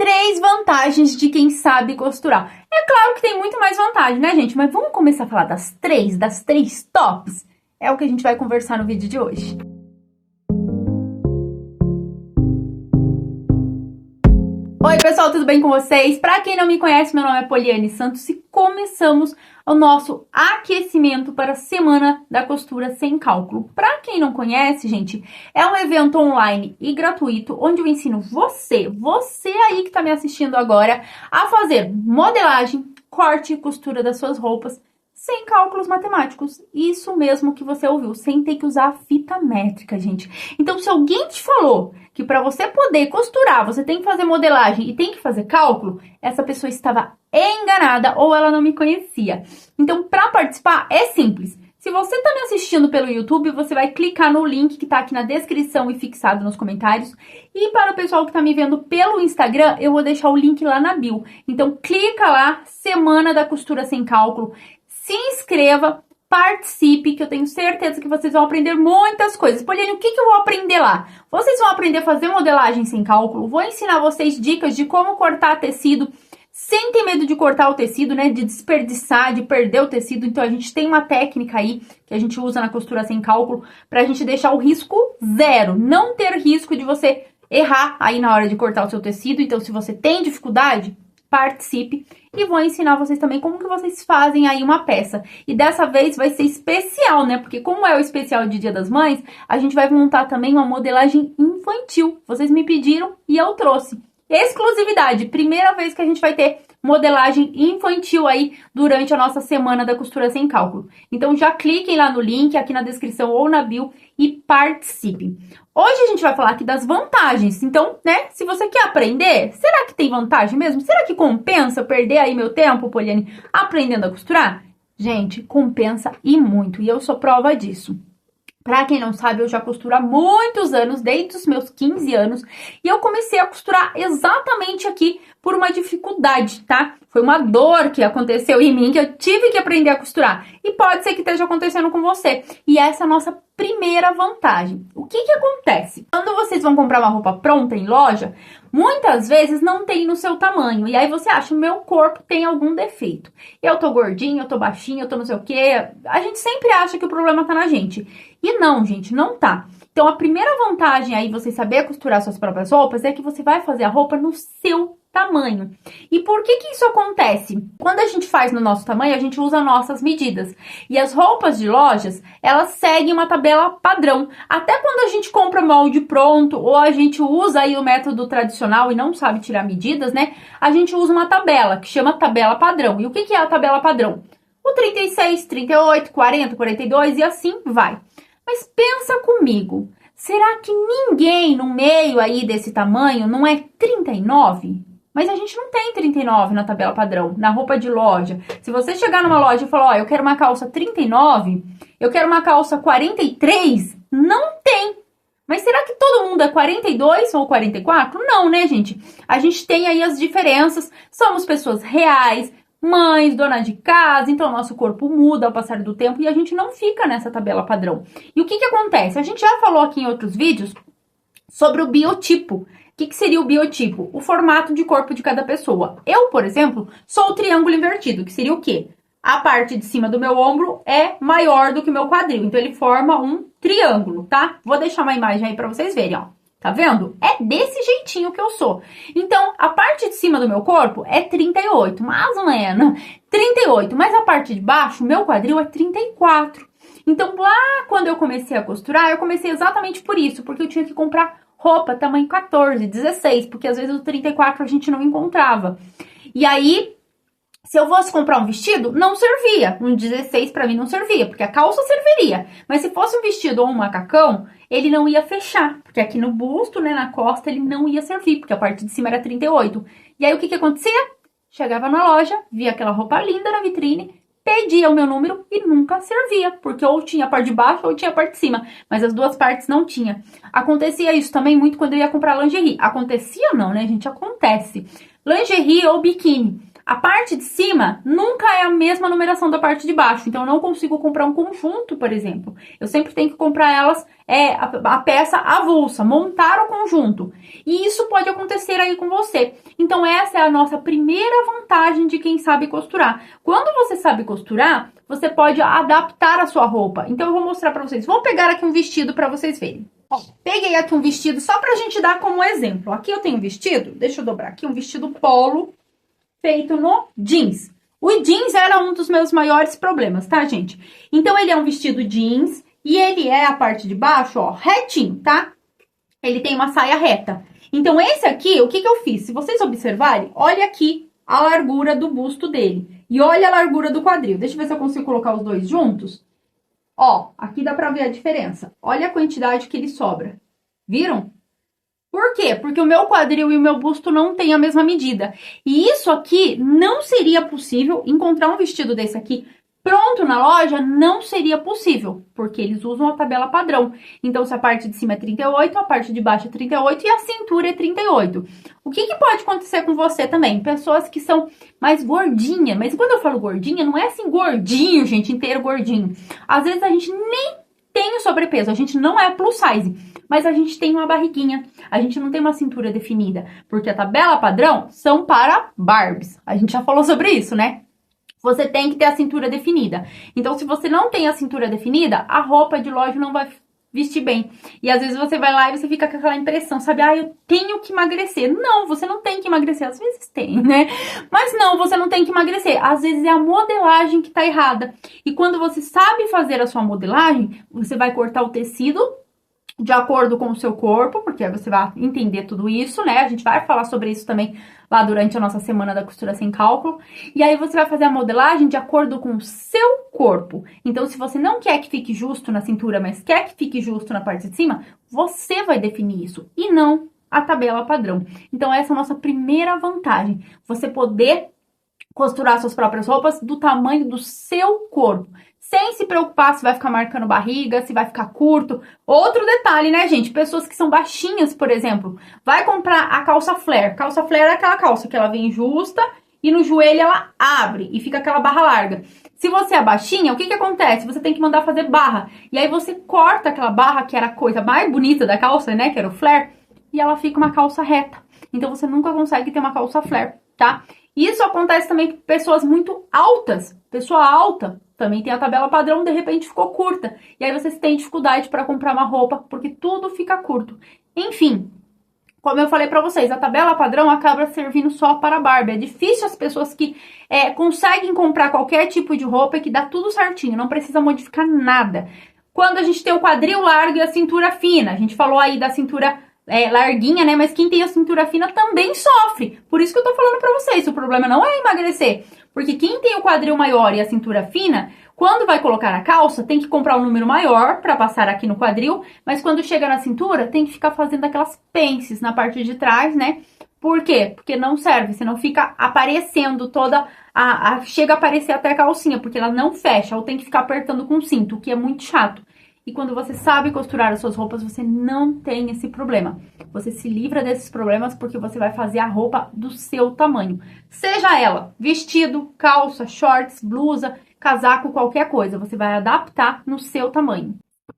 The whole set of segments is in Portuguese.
3 vantagens de quem sabe costurar. É claro que tem muito mais vantagem, né, gente? Mas vamos começar a falar das três tops? É o que a gente vai conversar no vídeo de hoje. Oi, pessoal, tudo bem com vocês? Pra quem não me conhece, meu nome é Poliane Santos e começamos o nosso aquecimento para a Semana da Costura Sem Cálculo. Pra quem não conhece, gente, é um evento online e gratuito onde eu ensino você aí que tá me assistindo agora, a fazer modelagem, corte e costura das suas roupas sem cálculos matemáticos. Isso mesmo que você ouviu, sem ter que usar a fita métrica, gente. Então, se alguém te falou que para você poder costurar, você tem que fazer modelagem e tem que fazer cálculo, essa pessoa estava enganada ou ela não me conhecia. Então, para participar, é simples. Se você está me assistindo pelo YouTube, você vai clicar no link que está aqui na descrição e fixado nos comentários. E para o pessoal que está me vendo pelo Instagram, eu vou deixar o link lá na bio. Então, clica lá, Semana da Costura Sem Cálculo. Se inscreva, participe, que eu tenho certeza que vocês vão aprender muitas coisas. Poliane, o que eu vou aprender lá? Vocês vão aprender a fazer modelagem sem cálculo, vou ensinar vocês dicas de como cortar tecido, sem ter medo de cortar o tecido, né? De desperdiçar, de perder o tecido. Então, a gente tem uma técnica aí que a gente usa na costura sem cálculo pra gente deixar o risco zero. Não ter risco de você errar aí na hora de cortar o seu tecido. Então, se você tem dificuldade, participe e vou ensinar vocês também como que vocês fazem aí uma peça. E dessa vez vai ser especial, né? Porque como é o especial de Dia das Mães, a gente vai montar também uma modelagem infantil. Vocês me pediram e eu trouxe. Exclusividade, primeira vez que a gente vai ter modelagem infantil aí durante a nossa Semana da Costura Sem Cálculo. Então já cliquem lá no link, aqui na descrição ou na bio e participem. Hoje a gente vai falar aqui das vantagens. Então, né, se você quer aprender, será que tem vantagem mesmo? Será que compensa eu perder aí meu tempo, Poliane, aprendendo a costurar? Gente, compensa e muito, e eu sou prova disso. Pra quem não sabe, eu já costuro há muitos anos, desde os meus 15 anos, e eu comecei a costurar exatamente aqui por uma dificuldade, tá? Foi uma dor que aconteceu em mim, que eu tive que aprender a costurar. E pode ser que esteja acontecendo com você. E essa é a nossa primeira vantagem. O que acontece? Quando vocês vão comprar uma roupa pronta em loja, muitas vezes não tem no seu tamanho. E aí você acha, meu corpo tem algum defeito. Eu tô gordinha, eu tô baixinha, eu tô não sei o quê. A gente sempre acha que o problema tá na gente. E não, gente, não tá. Então, a primeira vantagem aí, você saber costurar suas próprias roupas, é que você vai fazer a roupa no seu tamanho. E por que isso acontece? Quando a gente faz no nosso tamanho, a gente usa nossas medidas. E as roupas de lojas, elas seguem uma tabela padrão. Até quando a gente compra molde pronto, ou a gente usa aí o método tradicional e não sabe tirar medidas, né? A gente usa uma tabela, que chama tabela padrão. E o que é a tabela padrão? O 36, 38, 40, 42 e assim vai. Mas pensa comigo, será que ninguém no meio aí desse tamanho não é 39? Mas a gente não tem 39 na tabela padrão, na roupa de loja. Se você chegar numa loja e falar, ó, eu quero uma calça 39, eu quero uma calça 43, não tem. Mas será que todo mundo é 42 ou 44? Não, né, gente? A gente tem aí as diferenças, somos pessoas reais, mães, dona de casa, então o nosso corpo muda ao passar do tempo e a gente não fica nessa tabela padrão. E o que acontece? A gente já falou aqui em outros vídeos sobre o biotipo. O que seria o biotipo? O formato de corpo de cada pessoa. Eu, por exemplo, sou o triângulo invertido, que seria o quê? A parte de cima do meu ombro é maior do que o meu quadril, então ele forma um triângulo, tá? Vou deixar uma imagem aí pra vocês verem, ó. Tá vendo? É desse jeitinho que eu sou. Então, a parte de cima do meu corpo é 38, mais ou menos. 38, mas a parte de baixo, meu quadril é 34. Então, lá quando eu comecei a costurar, eu comecei exatamente por isso, porque eu tinha que comprar roupa tamanho 14, 16, porque às vezes o 34 a gente não encontrava. E aí, se eu fosse comprar um vestido, não servia. Um 16 pra mim não servia, porque a calça serviria. Mas se fosse um vestido ou um macacão, ele não ia fechar. Porque aqui no busto, né, na costa, ele não ia servir, porque a parte de cima era 38. E aí, o que acontecia? Chegava na loja, via aquela roupa linda na vitrine, pedia o meu número e nunca servia, porque ou tinha a parte de baixo ou tinha a parte de cima, mas as duas partes não tinha. Acontecia isso também muito quando eu ia comprar lingerie. Acontecia não, né, gente? Acontece. Lingerie ou biquíni. A parte de cima nunca é a mesma numeração da parte de baixo, então eu não consigo comprar um conjunto, por exemplo. Eu sempre tenho que comprar elas, a peça avulsa, montar o conjunto. E isso pode acontecer aí com você. Então essa é a nossa primeira vantagem de quem sabe costurar. Quando você sabe costurar, você pode adaptar a sua roupa. Então eu vou mostrar pra vocês. Vou pegar aqui um vestido pra vocês verem. Ó, peguei aqui um vestido só pra gente dar como exemplo. Aqui eu tenho um vestido, deixa eu dobrar aqui, um vestido polo, feito no jeans. O jeans era um dos meus maiores problemas, tá, gente? Então, ele é um vestido jeans e ele é a parte de baixo, ó, retinho, tá? Ele tem uma saia reta. Então, esse aqui, o que que eu fiz? Se vocês observarem, olha aqui a largura do busto dele. E olha a largura do quadril. Deixa eu ver se eu consigo colocar os dois juntos. Ó, aqui dá pra ver a diferença. Olha a quantidade que ele sobra. Viram? Por quê? Porque o meu quadril e o meu busto não têm a mesma medida. E isso aqui não seria possível, encontrar um vestido desse aqui pronto na loja não seria possível, porque eles usam a tabela padrão. Então, se a parte de cima é 38, a parte de baixo é 38 e a cintura é 38. O que que pode acontecer com você também? Pessoas que são mais gordinhas, mas quando eu falo gordinha, não é assim gordinho, gente, inteiro gordinho. Às vezes a gente nem tem o sobrepeso, a gente não é plus size, mas a gente tem uma barriguinha, a gente não tem uma cintura definida, porque a tabela padrão são para Barbies. A gente já falou sobre isso, né? Você tem que ter a cintura definida. Então, se você não tem a cintura definida, a roupa de loja não vai vestir bem. E às vezes você vai lá e você fica com aquela impressão, sabe? Ah, eu tenho que emagrecer. Não, você não tem que emagrecer. Às vezes tem, né? Mas não, você não tem que emagrecer. Às vezes é a modelagem que tá errada. E quando você sabe fazer a sua modelagem, você vai cortar o tecido de acordo com o seu corpo, porque você vai entender tudo isso, né? A gente vai falar sobre isso também lá durante a nossa semana da costura sem cálculo. E aí você vai fazer a modelagem de acordo com o seu corpo. Então, se você não quer que fique justo na cintura, mas quer que fique justo na parte de cima, você vai definir isso e não a tabela padrão. Então, essa é a nossa primeira vantagem. Você poder costurar suas próprias roupas do tamanho do seu corpo. Sem se preocupar se vai ficar marcando barriga, se vai ficar curto. Outro detalhe, né, gente? Pessoas que são baixinhas, por exemplo, vai comprar a calça flare. Calça flare é aquela calça que ela vem justa e no joelho ela abre e fica aquela barra larga. Se você é baixinha, o que que acontece? Você tem que mandar fazer barra. E aí você corta aquela barra, que era a coisa mais bonita da calça, né, que era o flare, e ela fica uma calça reta. Então você nunca consegue ter uma calça flare, tá? Isso acontece também com pessoas muito altas. Pessoa alta também tem a tabela padrão, de repente ficou curta. E aí vocês têm dificuldade para comprar uma roupa, porque tudo fica curto. Enfim, como eu falei para vocês, a tabela padrão acaba servindo só para a Barbie. É difícil as pessoas que conseguem comprar qualquer tipo de roupa e que dá tudo certinho, não precisa modificar nada. Quando a gente tem o quadril largo e a cintura fina, a gente falou aí da cintura larguinha, né? Mas quem tem a cintura fina também sofre. Por isso que eu tô falando pra vocês, o problema não é emagrecer. Porque quem tem o quadril maior e a cintura fina, quando vai colocar a calça, tem que comprar um número maior pra passar aqui no quadril. Mas quando chega na cintura, tem que ficar fazendo aquelas pences na parte de trás, né? Por quê? Porque não serve, senão fica aparecendo toda chega a aparecer até a calcinha, porque ela não fecha, ou tem que ficar apertando com cinto, o que é muito chato. E quando você sabe costurar as suas roupas, você não tem esse problema. Você se livra desses problemas porque você vai fazer a roupa do seu tamanho. Seja ela vestido, calça, shorts, blusa, casaco, qualquer coisa. Você vai adaptar no seu tamanho.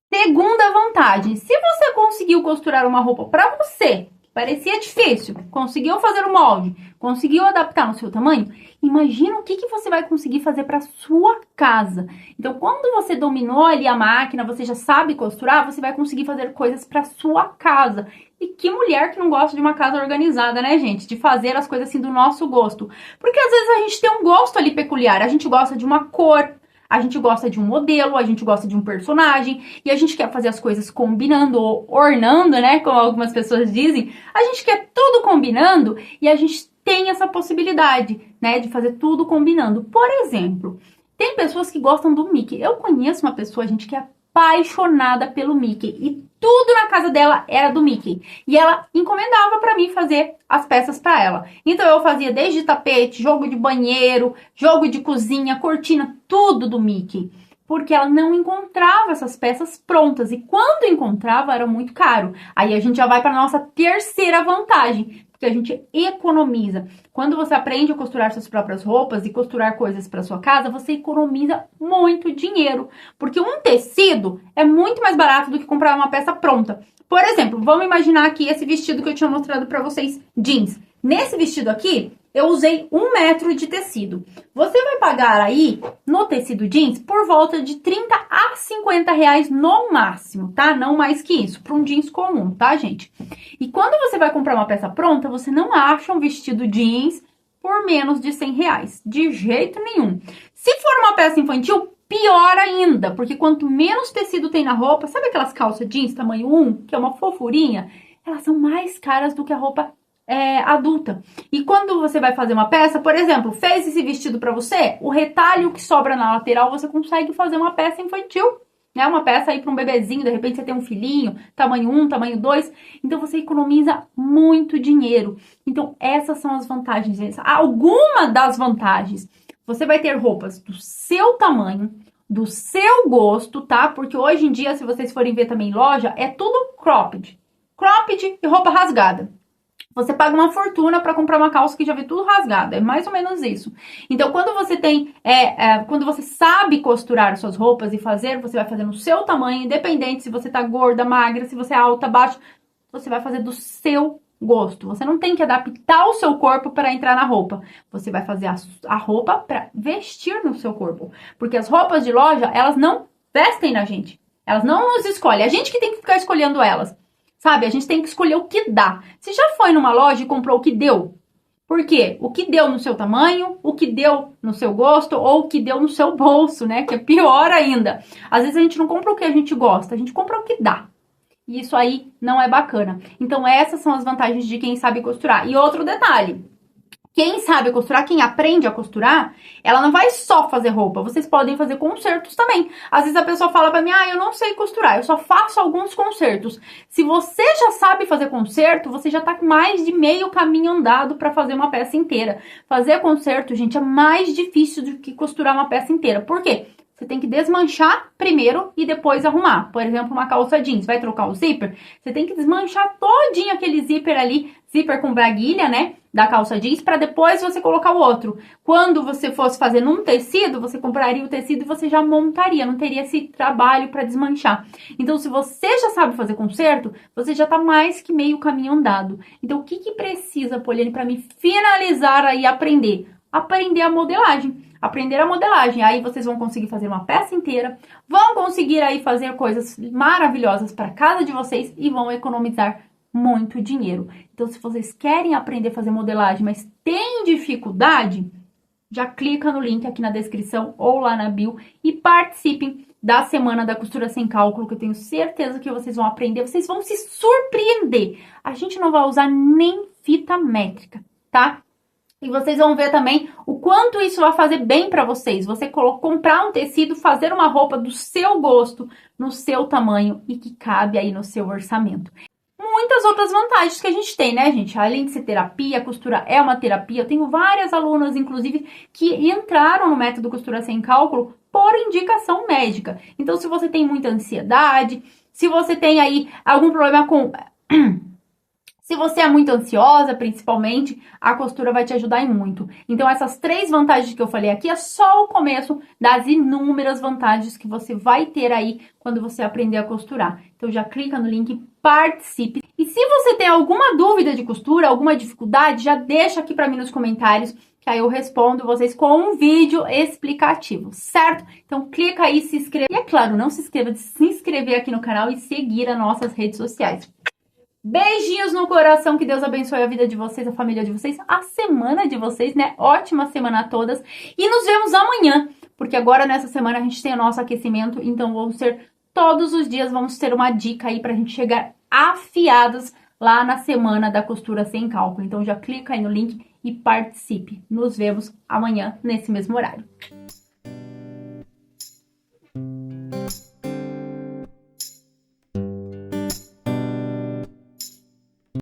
Segunda vantagem, se você conseguiu costurar uma roupa para você, parecia difícil, conseguiu fazer o molde, conseguiu adaptar no seu tamanho, imagina o que você vai conseguir fazer para sua casa. Então, quando você dominou ali a máquina, você já sabe costurar, você vai conseguir fazer coisas para sua casa. E que mulher que não gosta de uma casa organizada, né, gente? De fazer as coisas assim do nosso gosto. Porque às vezes a gente tem um gosto ali peculiar, a gente gosta de uma cor, a gente gosta de um modelo, a gente gosta de um personagem, e a gente quer fazer as coisas combinando, ou ornando, né, como algumas pessoas dizem. A gente quer tudo combinando, e a gente tem essa possibilidade, né, de fazer tudo combinando. Por exemplo, tem pessoas que gostam do Mickey. Eu conheço uma pessoa, gente, que é apaixonada pelo Mickey, e tudo na casa dela era do Mickey. E ela encomendava pra mim fazer as peças pra ela. Então eu fazia desde tapete, jogo de banheiro, jogo de cozinha, cortina, tudo do Mickey. Porque ela não encontrava essas peças prontas. E quando encontrava, era muito caro. Aí a gente já vai pra nossa terceira vantagem. Porque porque a gente economiza. Quando você aprende a costurar suas próprias roupas e costurar coisas para sua casa, você economiza muito dinheiro, porque um tecido é muito mais barato do que comprar uma peça pronta. Por exemplo, vamos imaginar aqui esse vestido que eu tinha mostrado para vocês, jeans. Nesse vestido aqui, eu usei 1 metro de tecido. Você vai pagar aí, no tecido jeans, por volta de 30 a 50 reais no máximo, tá? Não mais que isso, para um jeans comum, tá, gente? E quando você vai comprar uma peça pronta, você não acha um vestido jeans por menos de 100 reais. De jeito nenhum. Se for uma peça infantil, pior ainda, porque quanto menos tecido tem na roupa, sabe aquelas calças jeans tamanho 1, que é uma fofurinha? Elas são mais caras do que a roupa adulta. E quando você vai fazer uma peça, por exemplo, fez esse vestido para você, o retalho que sobra na lateral, você consegue fazer uma peça infantil, né? Uma peça aí para um bebezinho, de repente você tem um filhinho, tamanho 1, tamanho 2, então você economiza muito dinheiro. Então essas são as vantagens. Alguma das vantagens, você vai ter roupas do seu tamanho, do seu gosto, tá? Porque hoje em dia, se vocês forem ver também em loja, é tudo cropped. Cropped e roupa rasgada. Você paga uma fortuna para comprar uma calça que já vem tudo rasgada. É mais ou menos isso. Então, quando você tem, quando você sabe costurar suas roupas e fazer, você vai fazer no seu tamanho, independente se você tá gorda, magra, se você é alta, baixa, você vai fazer do seu gosto. Você não tem que adaptar o seu corpo para entrar na roupa. Você vai fazer a roupa para vestir no seu corpo. Porque as roupas de loja, elas não vestem na gente. Elas não nos escolhem. A gente que tem que ficar escolhendo elas. Sabe, a gente tem que escolher o que dá. Você já foi numa loja e comprou o que deu? Por quê? O que deu no seu tamanho, o que deu no seu gosto ou o que deu no seu bolso, né? Que é pior ainda. Às vezes a gente não compra o que a gente gosta, a gente compra o que dá. E isso aí não é bacana. Então essas são as vantagens de quem sabe costurar. E outro detalhe. Quem sabe costurar, quem aprende a costurar, ela não vai só fazer roupa. Vocês podem fazer consertos também. Às vezes a pessoa fala pra mim, eu não sei costurar, eu só faço alguns consertos. Se você já sabe fazer conserto, você já tá com mais de meio caminho andado pra fazer uma peça inteira. Fazer conserto, gente, é mais difícil do que costurar uma peça inteira. Por quê? Você tem que desmanchar primeiro e depois arrumar. Por exemplo, uma calça jeans, vai trocar o zíper? Você tem que desmanchar todinho aquele zíper ali, zíper com braguilha, né, da calça jeans, para depois você colocar o outro. Quando você fosse fazer num tecido, você compraria o tecido e você já montaria, não teria esse trabalho para desmanchar. Então, se você já sabe fazer conserto, você já tá mais que meio caminho andado. Então, o que precisa, Poliane, para me finalizar aí aprender? Aprender a modelagem. Aprender a modelagem, aí vocês vão conseguir fazer uma peça inteira, vão conseguir aí fazer coisas maravilhosas para casa de vocês e vão economizar muito dinheiro. Então, se vocês querem aprender a fazer modelagem, mas tem dificuldade, já clica no link aqui na descrição ou lá na bio e participem da Semana da Costura Sem Cálculo, que eu tenho certeza que vocês vão aprender, vocês vão se surpreender. A gente não vai usar nem fita métrica, tá? E vocês vão ver também o quanto isso vai fazer bem para vocês. Você comprar um tecido, fazer uma roupa do seu gosto, no seu tamanho e que cabe aí no seu orçamento. Muitas outras vantagens que a gente tem, né, gente? Além de ser terapia, a costura é uma terapia. Eu tenho várias alunas, inclusive, que entraram no método Costura Sem Cálculo por indicação médica. Então, se você tem muita ansiedade, se você tem aí algum problema com... Se você é muito ansiosa, principalmente, a costura vai te ajudar em muito. Então, essas 3 vantagens que eu falei aqui é só o começo das inúmeras vantagens que você vai ter aí quando você aprender a costurar. Então, já clica no link, participe. E se você tem alguma dúvida de costura, alguma dificuldade, já deixa aqui para mim nos comentários, que aí eu respondo vocês com um vídeo explicativo, certo? Então, clica aí, se inscreva. E é claro, não se esqueça de se inscrever aqui no canal e seguir as nossas redes sociais. Beijinhos no coração, que Deus abençoe a vida de vocês, a família de vocês, a semana de vocês, né? Ótima semana a todas. E nos vemos amanhã, porque agora nessa semana a gente tem o nosso aquecimento, então vamos ter todos os dias, vamos ter uma dica aí pra gente chegar afiados lá na Semana da Costura Sem Cálculo. Então já clica aí no link e participe. Nos vemos amanhã nesse mesmo horário.